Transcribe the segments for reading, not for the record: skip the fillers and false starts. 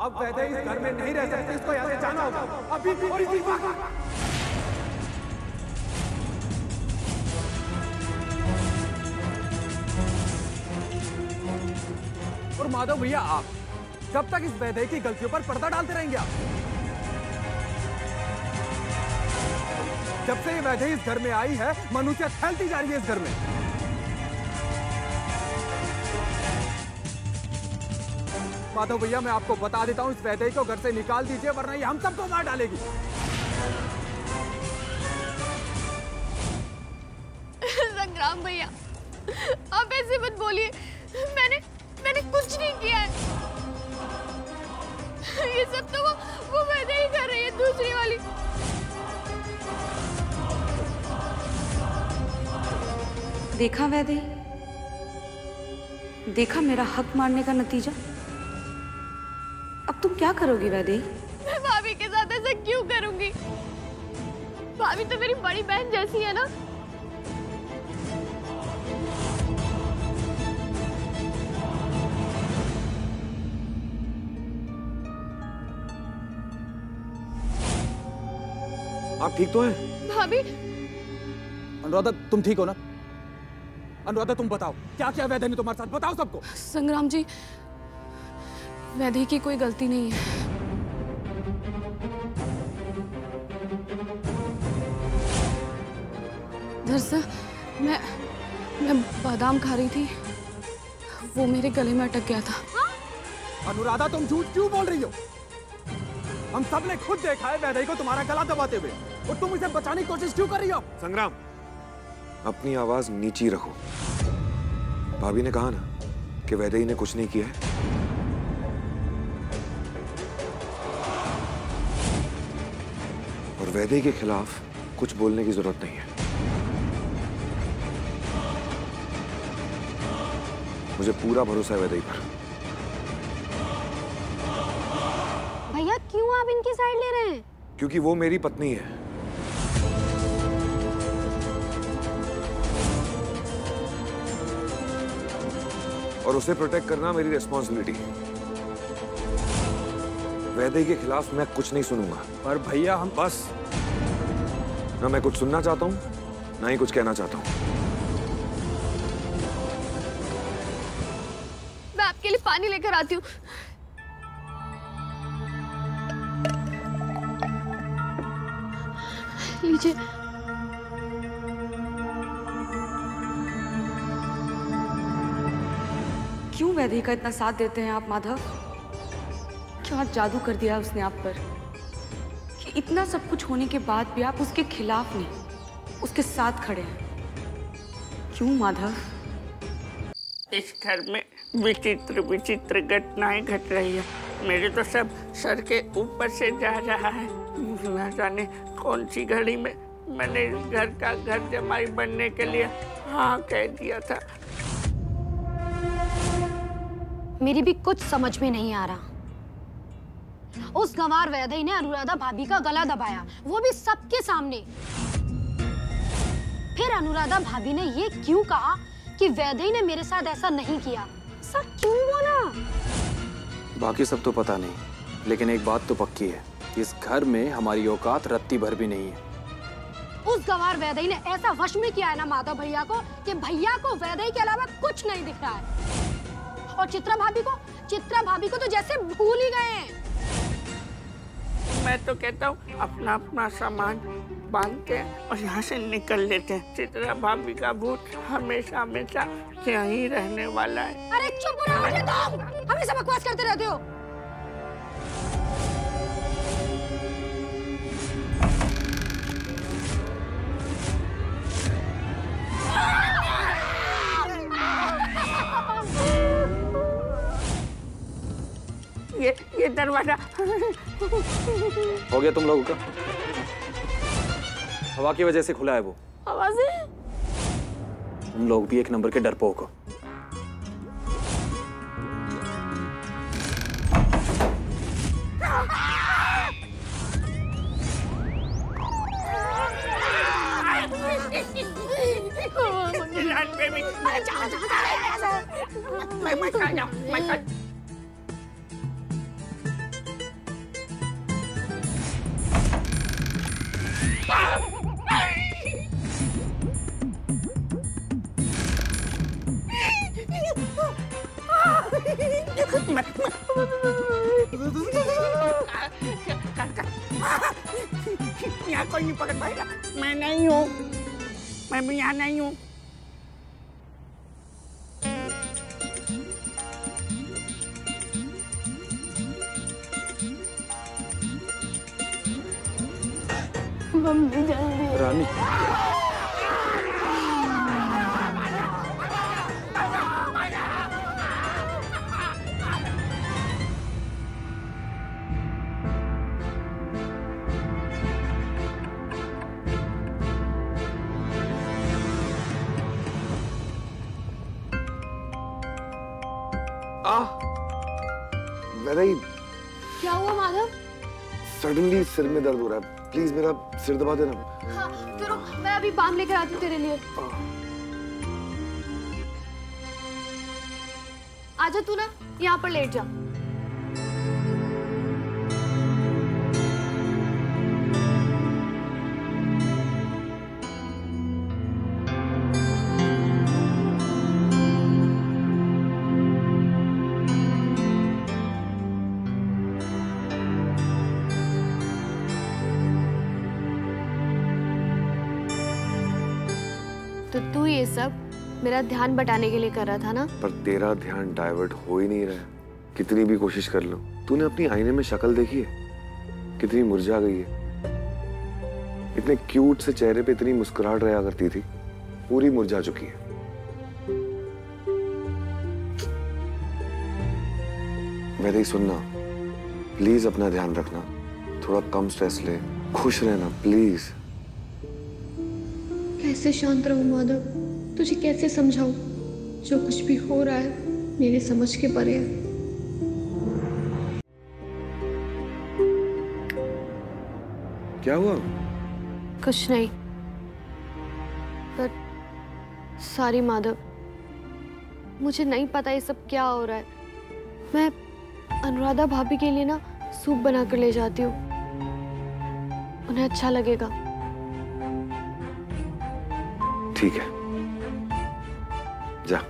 अब वैदे इस घर में नहीं रह सकते, इसको यहाँ से जाना होगा अभी भी। और माधव भैया, आप कब तक इस वैदे की गलतियों पर पर्दा डालते रहेंगे? आप जब से ये वैदे इस घर में आई है, मनुष्य फैलती जा रही है इस घर में। माधव भैया, मैं आपको बता देता हूं, इस वैदे को घर से निकाल दीजिए, वरना ये हम सबको मार डालेगी। संग्राम भैया, आप ऐसे मत बोलिए। मैंने कुछ नहीं किया है। ये सब तो वो वैदे ही कर रही है, दूसरी वाली। देखा वैदे, देखा मेरा हक मारने का नतीजा। अब तुम क्या करोगी वैदे? मैं भाभी के साथ ऐसा क्यों करूंगी? भाभी तो मेरी बड़ी बहन जैसी है ना। आप ठीक तो हैं? भाभी। अनुराधा, तुम ठीक हो ना? अनुराधा, तुम बताओ क्या क्या वैदे ने तुम्हारे साथ, बताओ सबको। संग्राम जी, वैदे की कोई गलती नहीं है। दरअसल मैं बादाम खा रही थी, वो मेरे गले में अटक गया था। अनुराधा, तुम झूठ क्यों बोल रही हो? हम सब ने खुद देखा है वैदे को तुम्हारा गला दबाते हुए, और तुम इसे बचाने की कोशिश क्यों कर रही हो? संग्राम, अपनी आवाज नीची रखो। भाभी ने कहा ना कि वैदेही ने कुछ नहीं किया है। और वैदेही के खिलाफ कुछ बोलने की जरूरत नहीं है। मुझे पूरा भरोसा है वैदेही पर। भैया, क्यों आप इनकी साइड ले रहे हैं? क्योंकि वो मेरी पत्नी है। और उसे प्रोटेक्ट करना मेरी रिस्पॉन्सिबिलिटी है। वैदेही के खिलाफ मैं कुछ नहीं सुनूंगा। पर भैया, हम बस, ना मैं कुछ सुनना चाहता हूं, ना ही कुछ कहना चाहता हूं। मैं आपके लिए पानी लेकर आती हूँ। लीजिए। क्यों वैदेही का इतना साथ देते हैं आप माधव? क्या जादू कर दिया उसने आप पर कि इतना सब कुछ होने के बाद भी आप उसके खिलाफ नहीं, उसके साथ खड़े हैं? क्यों माधव? इस घर में विचित्र विचित्र घटनाएं घट रही है। मेरे तो सब सर के ऊपर से जा रहा है। न जाने कौन सी घड़ी में मैंने इस घर का घर जमाई बनने के लिए हाँ कह दिया था। मेरी भी कुछ समझ में नहीं आ रहा। उस गंवार वैदेही ने अनुराधा भाभी का गला दबाया, वो भी सबके सामने। फिर अनुराधा भाभी ने ये क्यों कहा कि वैदेही ने मेरे साथ ऐसा नहीं किया? ऐसा क्यों बोला? बाकी सब तो पता नहीं, लेकिन एक बात तो पक्की है, इस घर में हमारी औकात रत्ती भर भी नहीं है। उस गंवार वैदेही ने ऐसा वश में किया है ना माधव भैया को कि भैया को वैदेही के अलावा कुछ नहीं दिख रहा है। और चित्रा भाभी को तो जैसे भूल ही गए हैं। मैं तो कहता हूँ अपना अपना सामान बांधते हैं और यहाँ से निकल लेते हैं। चित्रा भाभी का भूत हमेशा हमेशा यहीं रहने वाला है। अरे चुप रहो तुम, हमेशा बकवास करते रहते हो। ये दरवाजा हो गया तुम लोगों का? हवा की वजह से खुला है वो। हवा से? तुम लोग भी एक नंबर के डरपोक हो। यहाँ कोई नहीं पकड़ पाएगा। मैं नहीं हूँ, मैं भी यहाँ नहीं हूँ। मम्मी जल्दी। रानी, वैदेही, क्या हुआ माधव? सडनली सिर में दर्द हो रहा है, प्लीज मेरा सिर दबा देना। हाँ, तो रुक, मैं अभी बाम लेकर आती हूँ तेरे लिए। आजा तू ना, यहाँ पर लेट जा। तो तू ये सब मेरा ध्यान बटाने के लिए कर रहा था ना? पर तेरा ध्यान डाइवर्ट हो ही नहीं रहा है। कितनी भी कोशिश कर लो। तूने अपनी आईने में शक्ल देखी है? कितनी मुरझा गई है। इतने क्यूट से चेहरे पे इतनी मुस्कुराहट रहा करती थी, पूरी मुरझा चुकी है। वैदेही सुनना, प्लीज अपना ध्यान रखना, थोड़ा कम स्ट्रेस ले, खुश रहना प्लीज। कैसे शांत रहूं माधव? तुझे कैसे समझाऊं? जो कुछ भी हो रहा है मेरे समझ के परे है। क्या हुआ? कुछ नहीं, पर सॉरी माधव, मुझे नहीं पता ये सब क्या हो रहा है। मैं अनुराधा भाभी के लिए ना सूप बना कर ले जाती हूँ, उन्हें अच्छा लगेगा। ठीक है, जा।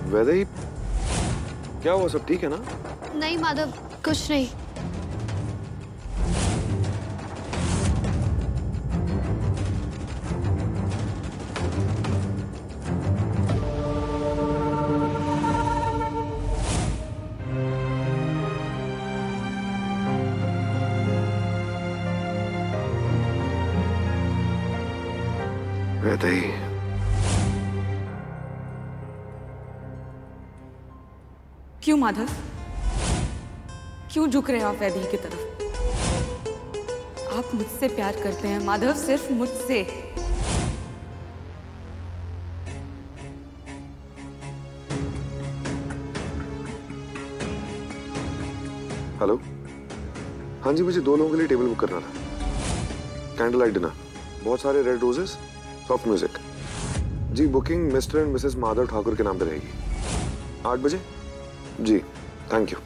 वैदेही, क्या हुआ? सब ठीक है ना? नहीं माधव, कुछ नहीं। वैदेही, क्यों माधव? क्यों झुक रहे हो आप वैदेही की तरफ? आप मुझसे प्यार करते हैं माधव, सिर्फ मुझसे। हेलो, हाँ जी, मुझे 2 लोगों के लिए टेबल बुक करना था। कैंडल लाइट डिनर, बहुत सारे रेड रोजेस, सॉफ्ट म्यूजिक। जी, booking mister and missus Madhav Thakur के नाम पे रहेगी। 8 बजे? जी, थैंक यू।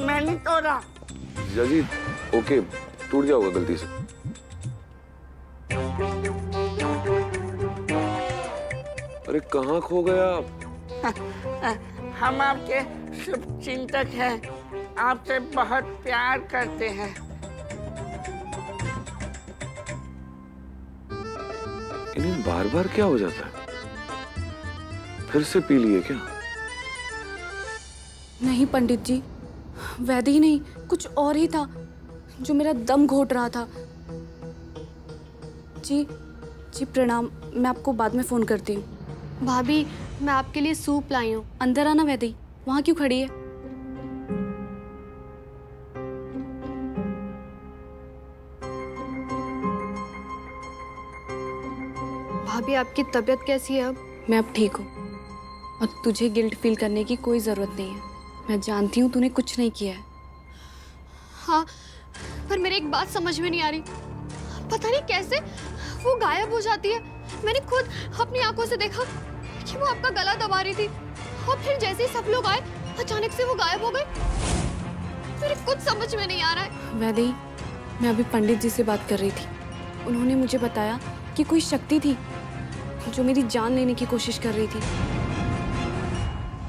मैं नहीं तोड़ा। जी, ओके, टूट गया होगा गलती से। अरे कहाँ खो गया आप? हम आपके शुभ चिंतक हैं, आपसे बहुत प्यार करते हैं। इन्हें बार बार क्या हो जाता है? फिर से पी लिए क्या? नहीं पंडित जी, वैदेही नहीं, कुछ और ही था जो मेरा दम घोट रहा था। जी जी प्रणाम, मैं आपको बाद में फोन करती हूँ। भाभी, मैं आपके लिए सूप लाई हूँ। अंदर आना वैदेही, वहाँ क्यों खड़ी है? भाभी, आपकी तबीयत कैसी है अब? मैं अब ठीक हूँ और तुझे गिल्ट फील करने की कोई ज़रूरत नहीं है। मैं जानती हूँ तूने कुछ नहीं किया है। हाँ, पर मेरी एक बात समझ में नहीं आ रही। पता नहीं कैसे वो गायब हो जाती है। मैंने खुद अपनी आंखों से देखा कि वो आपका गला दबा रही थी और फिर जैसे ही सब लोग आए अचानक से वो गायब हो गई। मेरे कुछ समझ में नहीं आ रहा है। वैदेही, मैं अभी पंडित जी से बात कर रही थी। उन्होंने मुझे बताया कि कोई शक्ति थी जो मेरी जान लेने की कोशिश कर रही थी।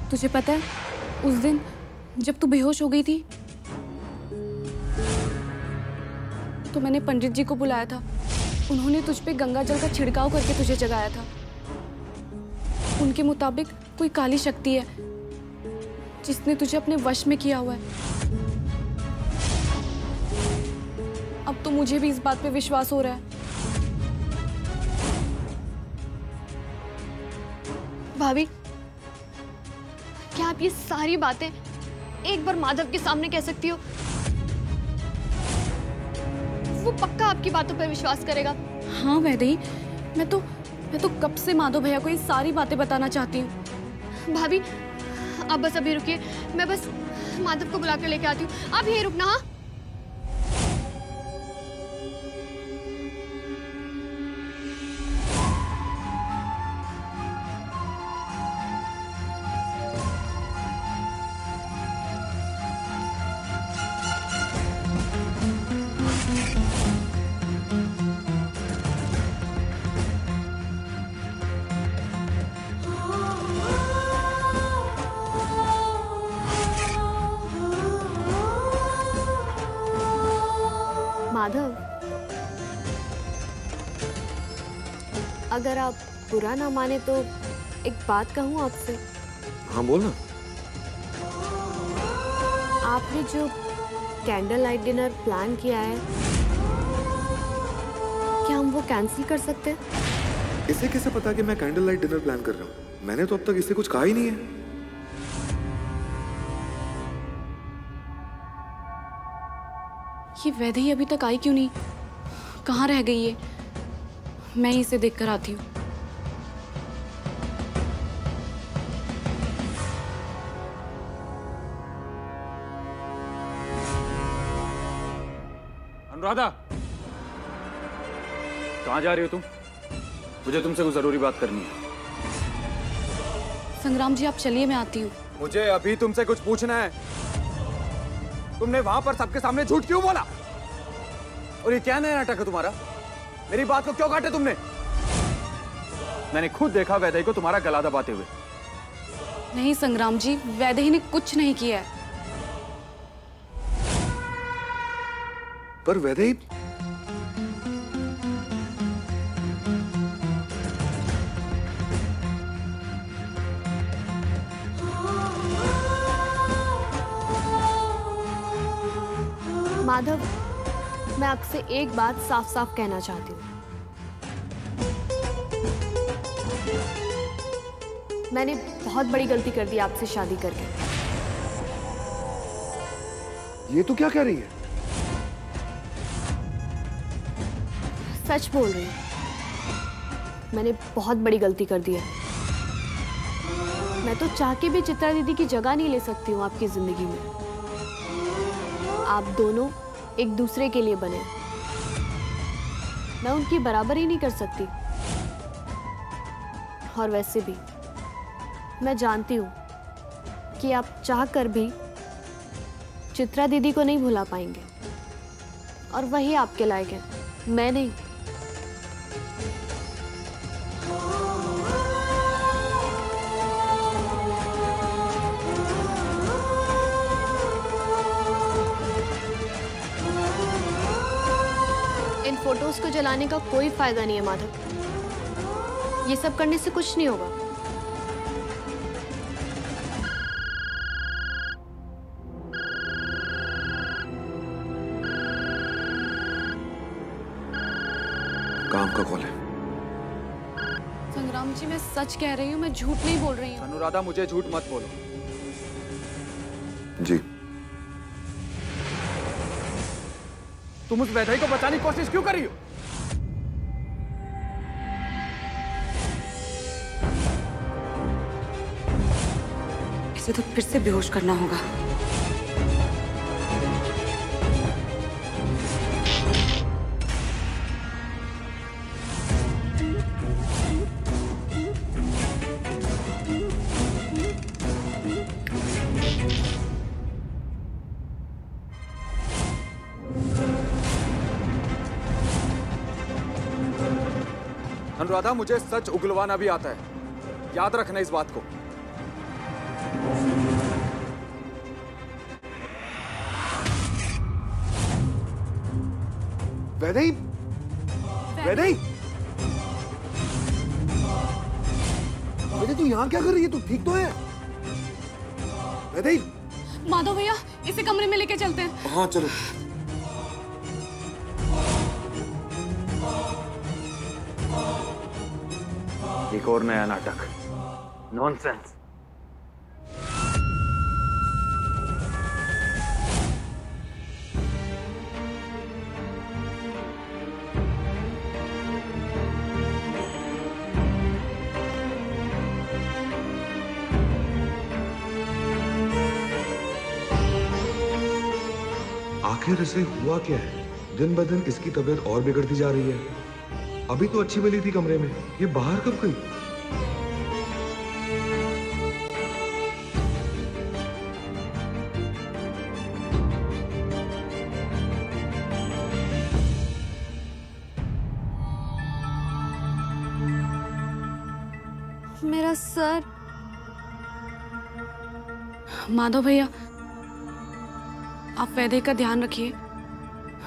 तुझे पता है, उस दिन जब तू बेहोश हो गई थी तो मैंने पंडित जी को बुलाया था। उन्होंने तुझ पे गंगा जल का छिड़काव करके तुझे जगाया था। उनके मुताबिक कोई काली शक्ति है जिसने तुझे अपने वश में किया हुआ है। अब तो मुझे भी इस बात पे विश्वास हो रहा है। भाभी, क्या आप ये सारी बातें एक बार माधव के सामने कह सकती हो? वो पक्का आपकी बातों पर विश्वास करेगा। हाँ वैदेही, मैं तो कब से माधव भैया को ये सारी बातें बताना चाहती हूँ। भाभी, आप बस अभी रुकिए, मैं बस माधव को बुला कर लेके आती हूँ। आप यहीं रुकना। हाँ, माधव, अगर आप बुरा ना माने तो एक बात कहूँ आपसे। हाँ बोल ना। आपने जो कैंडल लाइट डिनर प्लान किया है, क्या हम वो कैंसिल कर सकते हैं? इसे कैसे पता कि मैं कैंडल लाइट डिनर प्लान कर रहा हूँ? मैंने तो अब तक इससे कुछ कहा ही नहीं है। ये वैदेही अभी तक आई क्यों नहीं? कहाँ रह गई है? मैं ही इसे देखकर आती हूँ। अनुराधा, कहाँ जा रही हो तुम? मुझे तुमसे कुछ जरूरी बात करनी है। संग्राम जी, आप चलिए, मैं आती हूँ। मुझे अभी तुमसे कुछ पूछना है। तुमने वहां पर सबके सामने झूठ क्यों बोला? और ये क्या नया नाटक है तुम्हारा? मेरी बात को क्यों काटे तुमने? मैंने खुद देखा वैदेही को तुम्हारा गला दबाते हुए। नहीं संग्राम जी, वैदेही ने कुछ नहीं किया है। पर वैदेही, माधव, मैं आपसे एक बात साफ साफ कहना चाहती हूँ। मैंने बहुत बड़ी गलती कर दी आपसे शादी करके। ये तो क्या कह रही है? सच बोल रही हूँ। मैंने बहुत बड़ी गलती कर दी है। मैं तो चाह के भी चित्रा दीदी की जगह नहीं ले सकती हूँ आपकी जिंदगी में। आप दोनों एक दूसरे के लिए बने। मैं उनकी बराबरी नहीं कर सकती। और वैसे भी मैं जानती हूँ कि आप चाह कर भी चित्रा दीदी को नहीं भुला पाएंगे। और वही आपके लायक है, मैं नहीं। इन फोटोज को जलाने का कोई फायदा नहीं है माधव। ये सब करने से कुछ नहीं होगा। काम का कॉल है। संग्राम जी, मैं सच कह रही हूँ, मैं झूठ नहीं बोल रही हूँ। अनुराधा, मुझे झूठ मत बोलो। जी। तुम उस वैदेही को बचाने की कोशिश क्यों कर रही हो? मुझे तो फिर से बेहोश करना होगा। अनुराधा, मुझे सच उगलवाना भी आता है, याद रखना इस बात को। वैदेही, वैदेही, वैदेही तू यहाँ क्या कर रही है? तू ठीक तो है? वैदेही। माधव भैया, इसे कमरे में लेके चलते हैं। हाँ चलो। एक और नया नाटक, नॉनसेंस। आखिर इसे हुआ क्या है? दिन ब दिन इसकी तबीयत और बिगड़ती जा रही है। अभी तो अच्छी भली थी कमरे में, ये बाहर कब गई? मेरा सर। माधव भैया, आप वैदेही का ध्यान रखिए,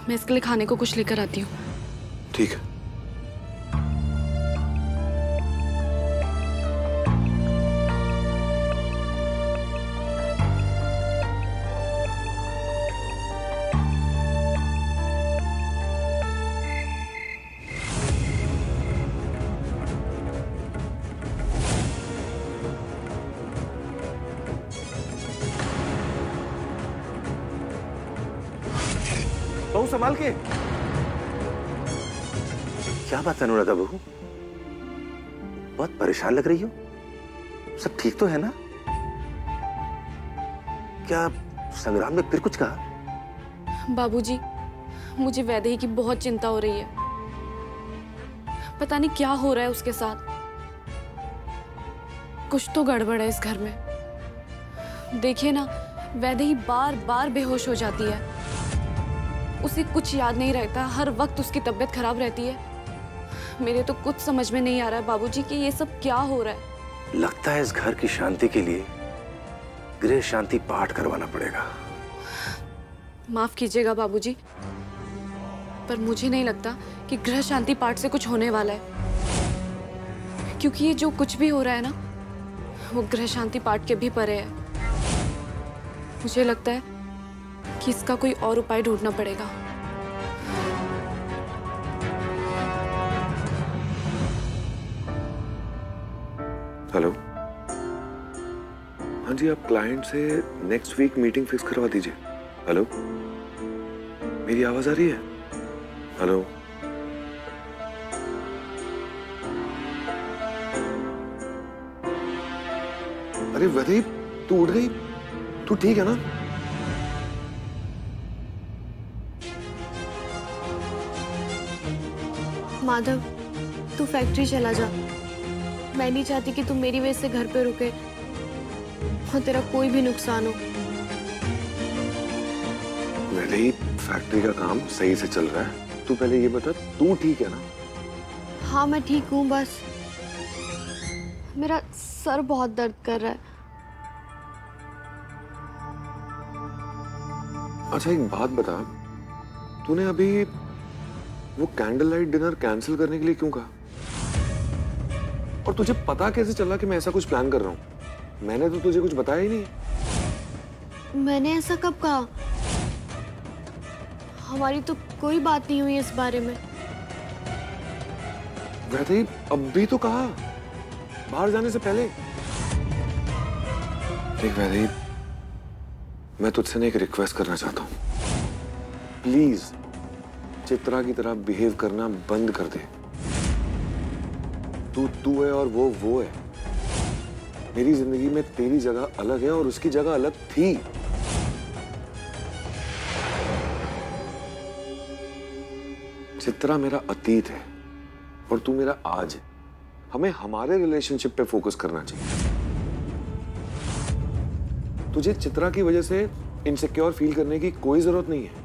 मैं इसके लिए खाने को कुछ लेकर आती हूँ। ठीक है। बहू संभाल के। क्या बात अनुराधा बहू, बहुत परेशान लग रही हो। सब ठीक तो है ना? क्या संग्राम ने फिर कुछ कहा? बाबूजी, मुझे वैदेही की बहुत चिंता हो रही है। पता नहीं क्या हो रहा है उसके साथ। कुछ तो गड़बड़ है इस घर में। देखिए ना, वैदेही बार बार बेहोश हो जाती है। उसे कुछ याद नहीं रहता, हर वक्त उसकी तबीयत खराब रहती है। मेरे तो कुछ समझ में नहीं आ रहा है बाबूजी कि ये सब क्या हो रहा है। लगता है इस घर की शांति के लिए गृह शांति पाठ करवाना पड़ेगा। माफ कीजिएगा बाबूजी, पर मुझे नहीं लगता कि गृह शांति पाठ से कुछ होने वाला है, क्योंकि ये जो कुछ भी हो रहा है ना, वो गृह शांति पाठ के भी परे है। मुझे लगता है कि इसका कोई और उपाय ढूंढना पड़ेगा। हेलो, हाँ जी, आप क्लाइंट से नेक्स्ट वीक मीटिंग फिक्स करवा दीजिए। हेलो, मेरी आवाज आ रही है? हेलो, अरे वैदेही, तू उठ गई? तू ठीक है ना? माधव, तू फैक्ट्री चला जा। मैं नहीं चाहती कि तू मेरी वजह से घर पे रुके और तेरा कोई भी नुकसान हो। वैदेही, फैक्ट्री का काम सही से चल रहा है। तू पहले ये बता, तू ठीक है ना? हाँ, मैं ठीक हूँ, बस मेरा सर बहुत दर्द कर रहा है। अच्छा, एक बात बता, तूने अभी वो कैंडल लाइट डिनर कैंसिल करने के लिए क्यों कहा? और तुझे पता कैसे चला कि मैं ऐसा कुछ प्लान कर रहा हूं? मैंने तो तुझे कुछ बताया ही नहीं। मैंने ऐसा कब कहा? हमारी तो कोई बात नहीं हुई इस बारे में। वैदेही, अब भी तो कहा, बाहर जाने से पहले। देख वैदेही, मैं तुझसे ना एक रिक्वेस्ट करना चाहता हूं। प्लीज चित्रा की तरह बिहेव करना बंद कर दे। तू है और वो है। मेरी जिंदगी में तेरी जगह अलग है और उसकी जगह अलग थी। चित्रा मेरा अतीत है और तू मेरा आज है। हमें हमारे रिलेशनशिप पे फोकस करना चाहिए। तुझे चित्रा की वजह से इनसिक्योर फील करने की कोई जरूरत नहीं है।